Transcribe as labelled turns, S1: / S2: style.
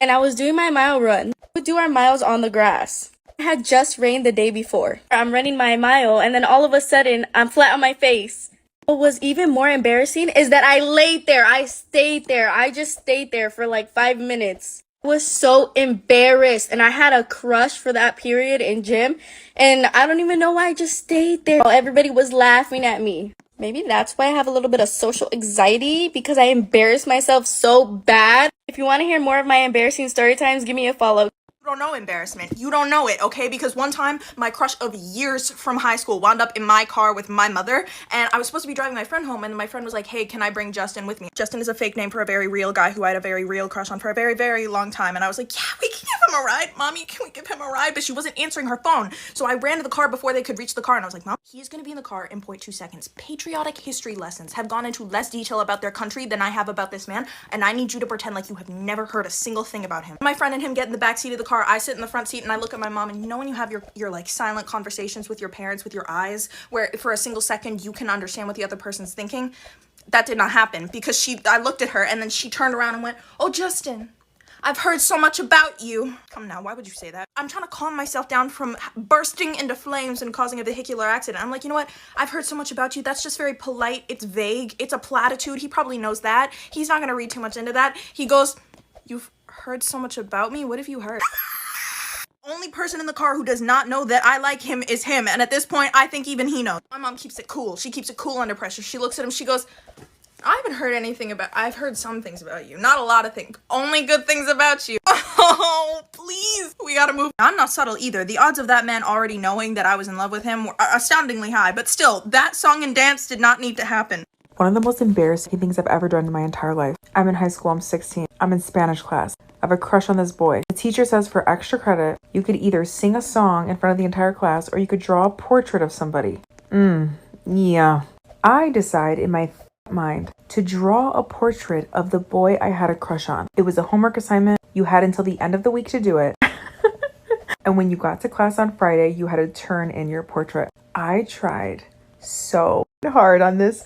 S1: and I was doing my mile run. We would do our miles on the grass. It had just rained the day before. I'm running my mile, and then all of a sudden, I'm flat on my face. What was even more embarrassing is that I laid there. I stayed there. I just stayed there for like 5 minutes. I was so embarrassed, and I had a crush for that period in gym, and I don't even know why I just stayed there. Everybody was laughing at me. Maybe that's why I have a little bit of social anxiety, because I embarrass myself so bad. If you want to hear more of my embarrassing story times, give me a follow.
S2: You don't know embarrassment. You don't know it, okay? Because one time, my crush of years from high school wound up in my car with my mother, and I was supposed to be driving my friend home, and my friend was like, hey, can I bring Justin with me? Justin is a fake name for a very real guy who I had a very real crush on for a very, very long time, and I was like, yeah, we can give him a ride. Mommy, can we give him a ride? But she wasn't answering her phone, so I ran to the car before they could reach the car, and I was like, Mom, he's gonna be in the car in 0.2 seconds. Patriotic history lessons have gone into less detail about their country than I have about this man, and I need you to pretend like you have never heard a single thing about him. My friend and him get in the back seat of the car, I sit in the front seat, and I look at my mom, and you know when you have your like silent conversations with your parents with your eyes, where for a single second you can understand what the other person's thinking? That did not happen, because I looked at her, and then she turned around and went, oh, Justin, I've heard so much about you. Come now, why would you say that? I'm trying to calm myself down from bursting into flames and causing a vehicular accident. I'm like, you know what? I've heard so much about you. That's just very polite. It's vague. It's a platitude. He probably knows that. He's not gonna read too much into that. He goes, you've heard so much about me? What have you heard? Only person in the car who does not know that I like him is him, and at this point, I think even he knows. My mom keeps it cool. She keeps it cool under pressure. She looks at him, she goes, I haven't heard anything about, I've heard some things about you. Not a lot of things. Only good things about you. Oh, please. We gotta move. I'm not subtle either. The odds of that man already knowing that I was in love with him were astoundingly high, but still, that song and dance did not need to happen.
S3: One of the most embarrassing things I've ever done in my entire life. I'm in high school, I'm 16. I'm in Spanish class. I have a crush on this boy. The teacher says for extra credit, you could either sing a song in front of the entire class or you could draw a portrait of somebody. Yeah. I decide in my mind to draw a portrait of the boy I had a crush on. It was a homework assignment. You had until the end of the week to do it. And when you got to class on Friday, you had to turn in your portrait. I tried so hard on this